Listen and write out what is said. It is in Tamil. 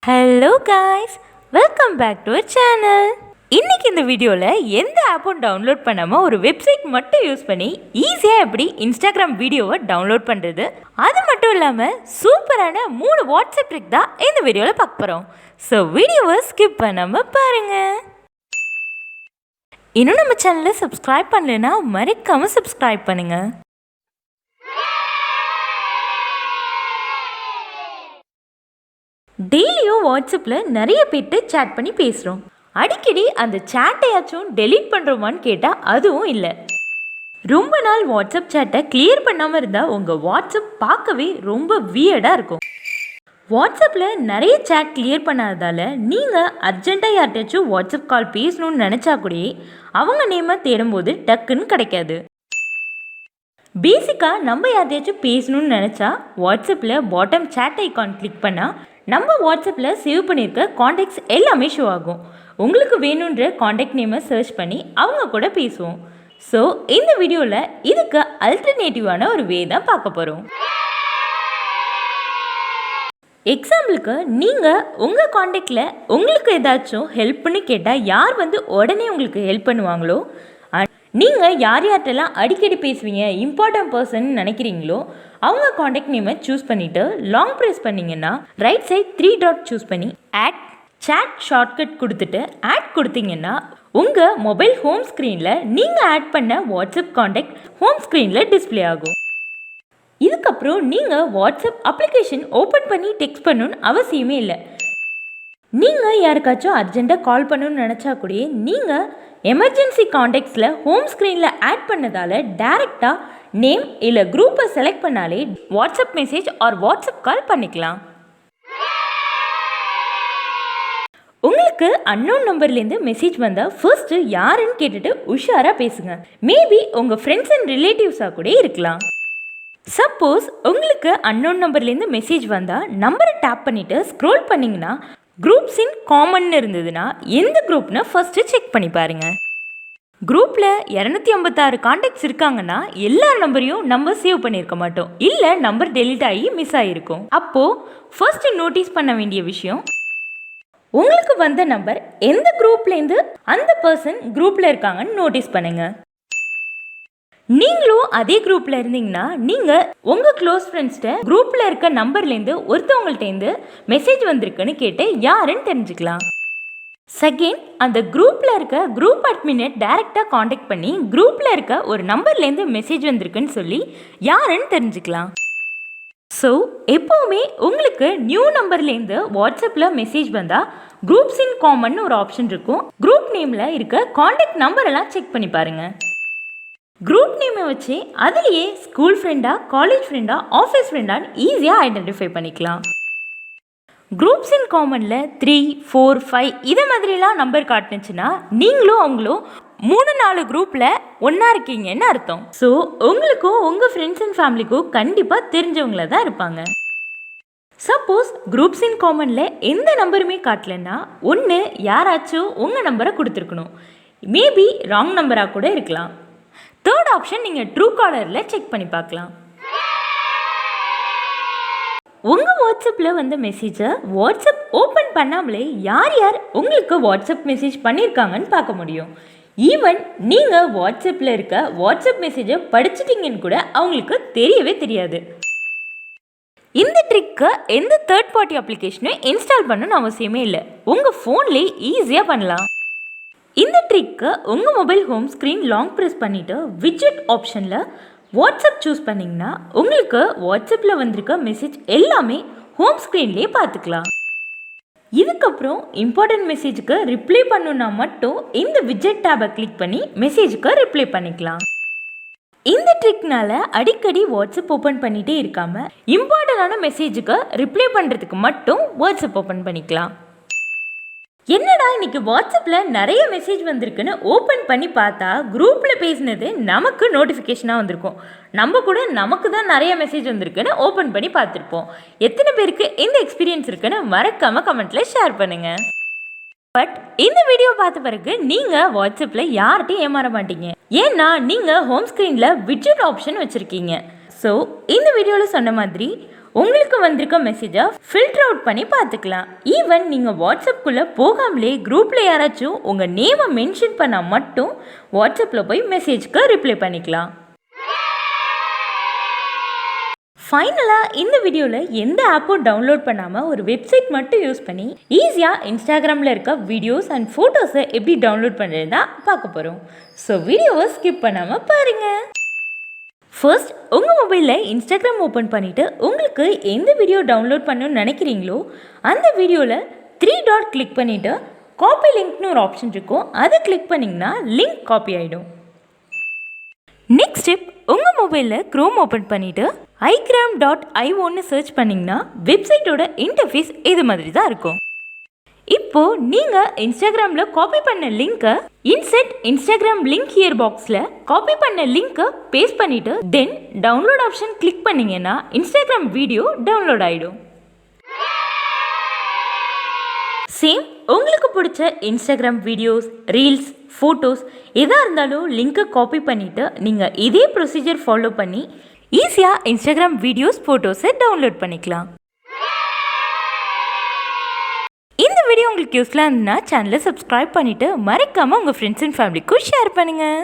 Hello guys, welcome back to our channel. இன்னைக்கு இந்த வீடியோவில் எந்த ஆப்பும் டவுன்லோட் பண்ணாமல் ஒரு வெப்சைட் மட்டும் யூஸ் பண்ணி ஈஸியாக எப்படி இன்ஸ்டாகிராம் வீடியோவை டவுன்லோட் பண்ணுறது, அது மட்டும் இல்லாமல் சூப்பரான 3 வாட்ஸ்அப் ட்ரிக் தான் இந்த வீடியோவில் பார்க்க போகிறோம். ஸோ வீடியோவை ஸ்கிப் பண்ணாமல் பாருங்கள். இன்னும் நம்ம சேனலை சப்ஸ்கிரைப் பண்ணலைன்னா மறக்காமல் சப்ஸ்கிரைப் பண்ணுங்கள். டெய்லியும் வாட்ஸ்அப்பில் நிறைய பேர்கிட்ட சேட் பண்ணி பேசுகிறோம். அடிக்கடி அந்த சேட்டையாச்சும் டெலீட் பண்ணுறோமான்னு கேட்டால் அதுவும் இல்லை. ரொம்ப நாள் வாட்ஸ்அப் சேட்டை கிளியர் பண்ணாமல் இருந்தால் உங்கள் வாட்ஸ்அப் பார்க்கவே ரொம்ப வியர்டாக இருக்கும். வாட்ஸ்அப்பில் நிறைய சேட் கிளியர் பண்ணாததால் நீங்கள் அர்ஜென்ட்டாக யார்கிட்டயாச்சும் வாட்ஸ்அப் கால் பேசணும்னு நினச்சா கூடயே அவங்க நேமை தேடும்போது டக்குன்னு கிடைக்காது. பேசிக்காக நம்ம யார்கிட்டயாச்சும் பேசணும்னு நினச்சா வாட்ஸ்அப்பில் பாட்டம் சேட் ஐக்கான் கிளிக் பண்ணால் நம்ம வாட்ஸ்அப்பில் சேவ் பண்ணியிருக்க காண்டாக்ட்ஸ் எல்லாமே ஷோ ஆகும். உங்களுக்கு வேணுன்ற காண்டாக்ட் நேமை சர்ச் பண்ணி அவங்க கூட பேசுவோம். ஸோ இந்த வீடியோவில் இதுக்கு அல்டர்னேட்டிவான ஒரு வே தான் பார்க்க போகிறோம். எக்ஸாம்பிளுக்கு நீங்கள் உங்கள் காண்டாக்டில் உங்களுக்கு ஏதாச்சும் ஹெல்ப்னு கேட்டால் யார் வந்து உடனே உங்களுக்கு ஹெல்ப் பண்ணுவாங்களோ, நீங்கள் யார் யார்கிட்டலாம் அடிக்கடி பேசுவீங்க, இம்பார்ட்டன்ட் பர்சன் நினைக்கிறீங்களோ அவங்க காண்டாக்ட் நேமை சூஸ் பண்ணிவிட்டு லாங் ப்ரெஸ் பண்ணிங்கன்னா ரைட் சைட் 3 டாட் சூஸ் பண்ணி ஆட் சேட் ஷார்ட்கட் கொடுத்துட்டு ஆட் கொடுத்தீங்கன்னா உங்கள் மொபைல் ஹோம் ஸ்க்ரீனில் நீங்கள் ஆட் பண்ண வாட்ஸ்அப் காண்டாக்ட் ஹோம் ஸ்க்ரீனில் டிஸ்பிளே ஆகும். இதுக்கப்புறம் நீங்கள் வாட்ஸ்அப் அப்ளிகேஷன் ஓப்பன் பண்ணி டெக்ஸ்ட் பண்ணணுன்னு அவசியமே இல்லை. நீங்கள் யாருக்காச்சும் அர்ஜென்ட்டாக கால் பண்ணணும்னு நினச்சா கூட நீங்கள் எமர்ஜென்சி காண்டாக்ட்ஸில் ஹோம் ஸ்க்ரீனில் ஆட் பண்ணதால் டைரெக்டாக நேம் இல்லை குரூப்பை செலக்ட் பண்ணாலே WhatsApp message or WhatsApp call பண்ணிக்கலாம். உங்களுக்கு அன்னோன் நம்பர்லேருந்து மெசேஜ் வந்தால் ஃபர்ஸ்ட்டு யாருன்னு கேட்டுட்டு உஷாராக பேசுங்க. மேபி உங்கள் ஃப்ரெண்ட்ஸ் அண்ட் ரிலேட்டிவ்ஸாக கூட இருக்கலாம். சப்போஸ் உங்களுக்கு அன்னோன் நம்பர்லேருந்து மெசேஜ் வந்தால் நம்பரை டேப் பண்ணிவிட்டு ஸ்க்ரோல் பண்ணிங்கன்னா குரூப்ஸ் இன் காமன் இருந்ததுன்னா எந்த குரூப்னு ஃபர்ஸ்ட்டு செக் பண்ணி பாருங்கள். குரூப்பில் 256 காண்டாக்ட்ஸ் இருக்காங்கன்னா எல்லா நம்பரையும் நம்ம சேவ் பண்ணியிருக்க மாட்டோம், இல்லை நம்பர் டெலிட் ஆகி மிஸ் ஆகிருக்கும். அப்போது ஃபர்ஸ்ட் நோட்டீஸ் பண்ண வேண்டிய விஷயம், உங்களுக்கு வந்த நம்பர் எந்த குரூப்லேருந்து அந்த பர்சன் குரூப்பில் இருக்காங்கன்னு நோட்டீஸ் பண்ணுங்கள். நீங்களும் அதே குரூப்பில் இருந்தீங்கன்னா நீங்கள் உங்கள் க்ளோஸ் ஃப்ரெண்ட்ஸ்கிட்ட குரூப்பில் இருக்க நம்பர்லேருந்து ஒருத்தவங்கள்ட்டேருந்து மெசேஜ் வந்திருக்குன்னு கேட்டு யாருன்னு தெரிஞ்சுக்கலாம். செகண்ட், அந்த குரூப்பில் இருக்க குரூப் அட்மினை டைரெக்டாக காண்டாக்ட் பண்ணி குரூப்பில் இருக்க ஒரு நம்பர்லேருந்து மெசேஜ் வந்திருக்குன்னு சொல்லி யாருன்னு தெரிஞ்சுக்கலாம். ஸோ எப்போவுமே உங்களுக்கு நியூ நம்பர்லேருந்து வாட்ஸ்அப்பில் மெசேஜ் வந்தால் குரூப்ஸ் இன் காமன் ஒரு ஆப்ஷன் இருக்கும். குரூப் நேமில் இருக்க காண்டாக்ட் நம்பரெல்லாம் செக் பண்ணி பாருங்கள். குரூப் நேமை வச்சு அதுலேயே ஸ்கூல் ஃப்ரெண்டா, காலேஜ் ஃப்ரெண்டா, ஆஃபீஸ் ஃப்ரெண்டான்னு ஈஸியாக ஐடென்டிஃபை பண்ணிக்கலாம். குரூப்ஸ் இன் காமனில் 3, 4, 5 இதை மாதிரிலாம் நம்பர் காட்டுனுச்சுன்னா நீங்களும் அவங்களும் 3-4 குரூப்பில் ஒன்றா இருக்கீங்கன்னு அர்த்தம். ஸோ உங்களுக்கும் உங்கள் ஃப்ரெண்ட்ஸ் அண்ட் ஃபேமிலிக்கும் கண்டிப்பாக தெரிஞ்சவங்கள தான் இருப்பாங்க. சப்போஸ் குரூப்ஸ் இன் காமனில் எந்த நம்பருமே காட்டலைன்னா ஒன்று யாராச்சும் உங்கள் நம்பரை கொடுத்துருக்கணும், மேபி ராங் நம்பராக கூட இருக்கலாம். தேர்ட் ஆப்ஷன், நீங்கள் ட்ரூ காலரில் செக் பண்ணி பார்க்கலாம். உங்கள் வாட்ஸ்அப்பில் வந்த மெசேஜை வாட்ஸ்அப் ஓப்பன் பண்ணாமலே யார் யார் உங்களுக்கு வாட்ஸ்அப் மெசேஜ் பண்ணியிருக்காங்கன்னு பார்க்க முடியும். ஈவன் நீங்கள் வாட்ஸ்அப்பில் இருக்க வாட்ஸ்அப் மெசேஜை படிச்சிட்டிங்கன்னு கூட அவங்களுக்கு தெரியவே தெரியாது. இந்த ட்ரிக்கை எந்த தேர்ட் பார்ட்டி அப்ளிகேஷனும் இன்ஸ்டால் பண்ணணும்னு அவசியமே இல்லை, உங்கள் ஃபோன்லேயே ஈஸியாக பண்ணலாம். இந்த ட்ரிக்கை உங்கள் mobile home screen long press பண்ணிவிட்டு விட்ஜெட் ஆப்ஷனில் வாட்ஸ்அப் சூஸ் பண்ணிங்கன்னா உங்களுக்கு வாட்ஸ்அப்பில் வந்திருக்க மெசேஜ் எல்லாமே ஹோம் ஸ்க்ரீன்லேயே பார்த்துக்கலாம். இதுக்கப்புறம் இம்பார்ட்டன்ட் மெசேஜுக்கு ரிப்ளை பண்ணணுன்னா மட்டும் இந்த விட்ஜெட் டேபை கிளிக் பண்ணி மெசேஜுக்கு ரிப்ளை பண்ணிக்கலாம். இந்த ட்ரிக்னால அடிக்கடி வாட்ஸ்அப் ஓப்பன் பண்ணிகிட்டே இருக்காமல் இம்பார்ட்டண்டான மெசேஜுக்கு ரிப்ளை பண்ணுறதுக்கு மட்டும் வாட்ஸ்அப் ஓப்பன் பண்ணிக்கலாம். என்னடா இன்னைக்கு வாட்ஸ்அப்பில் நிறைய மெசேஜ் வந்திருக்குன்னு ஓப்பன் பண்ணி பார்த்தா குரூப்பில் பேசினது நமக்கு நோட்டிஃபிகேஷனாக வந்திருக்கும். நம்ம கூட நமக்கு தான் நிறைய மெசேஜ் வந்திருக்குன்னு ஓப்பன் பண்ணி பார்த்துருப்போம். எத்தனை பேருக்கு இந்த எக்ஸ்பீரியன்ஸ் இருக்குன்னு மறக்காமல் கமெண்ட்டில் ஷேர் பண்ணுங்கள். பட் இந்த வீடியோ பார்த்த பிறகு நீங்கள் வாட்ஸ்அப்பில் யார்கிட்டையும் ஏமாற மாட்டீங்க, ஏன்னா நீங்கள் ஹோம் ஸ்க்ரீனில் விட்ஜெட் ஆப்ஷன் வச்சுருக்கீங்க. ஸோ இந்த வீடியோவில் சொன்ன மாதிரி உங்களுக்கு வந்திருக்க மெசேஜை ஃபில்டர் அவுட் பண்ணி பார்த்துக்கலாம். ஈவன் நீங்கள் வாட்ஸ்அப்புக்குள்ளே போகாமலே குரூப்பில் யாராச்சும் உங்கள் நேமை மென்ஷன் பண்ணால் மட்டும் வாட்ஸ்அப்பில் போய் மெசேஜ்க்கு ரிப்ளை பண்ணிக்கலாம். ஃபைனலாக இந்த வீடியோவில் எந்த ஆப்பும் டவுன்லோட் பண்ணாமல் ஒரு வெப்சைட் மட்டும் யூஸ் பண்ணி ஈஸியாக இன்ஸ்டாகிராமில் இருக்க வீடியோஸ் அண்ட் ஃபோட்டோஸை எப்படி டவுன்லோட் பண்ணுறது தான் பார்க்க போகிறோம். ஸோ வீடியோவை ஸ்கிப் பண்ணாமல் பாருங்கள். ஃபர்ஸ்ட் உங்கள் மொபைலில் இன்ஸ்டாகிராம் ஓப்பன் பண்ணிவிட்டு உங்களுக்கு எந்த வீடியோ டவுன்லோட் பண்ணணும்னு நினைக்கிறீங்களோ அந்த வீடியோவில் 3 டாட் கிளிக் பண்ணிவிட்டு காப்பி லிங்க்னு ஒரு ஆப்ஷன் இருக்கும். அதை கிளிக் பண்ணிங்கன்னா லிங்க் காப்பி ஆகிடும். நெக்ஸ்ட் ஸ்டெப், உங்கள் மொபைலில் க்ரோம் ஓப்பன் பண்ணிவிட்டு igram.ioன்னு சர்ச் பண்ணிங்கன்னா வெப்சைட்டோட இன்டர்ஃபேஸ் இது மாதிரி தான் இருக்கும். இப்போது நீங்கள் இன்ஸ்டாகிராமில் காப்பி பண்ண லிங்க்கை இன்செர்ட் இன்ஸ்டாகிராம் லிங்க் ஹியர் பாக்ஸில் காப்பி பண்ண லிங்க்கை பேஸ்ட் பண்ணிவிட்டு தென் டவுன்லோட் ஆப்ஷன் கிளிக் பண்ணிங்கன்னா இன்ஸ்டாகிராம் வீடியோ டவுன்லோட் ஆகிடும். சேம் உங்களுக்கு பிடிச்ச இன்ஸ்டாகிராம் வீடியோஸ், ரீல்ஸ், ஃபோட்டோஸ் எதாக இருந்தாலும் லிங்க்கை காப்பி பண்ணிவிட்டு நீங்கள் இதே ப்ரொசீஜர் ஃபாலோ பண்ணி ஈஸியாக இன்ஸ்டாகிராம் வீடியோஸ், ஃபோட்டோஸை டவுன்லோட் பண்ணிக்கலாம். இந்த வீடியோ உங்களுக்கு யூஸ்ஃபுல்லாக இருந்ததுன்னா சேனலை சப்ஸ்கிரைப் பண்ணிவிட்டு மறக்காமல் உங்கள் ஃப்ரெண்ட்ஸ் அண்ட் ஃபேமிலிக்கும் ஷேர் பண்ணுங்கள்.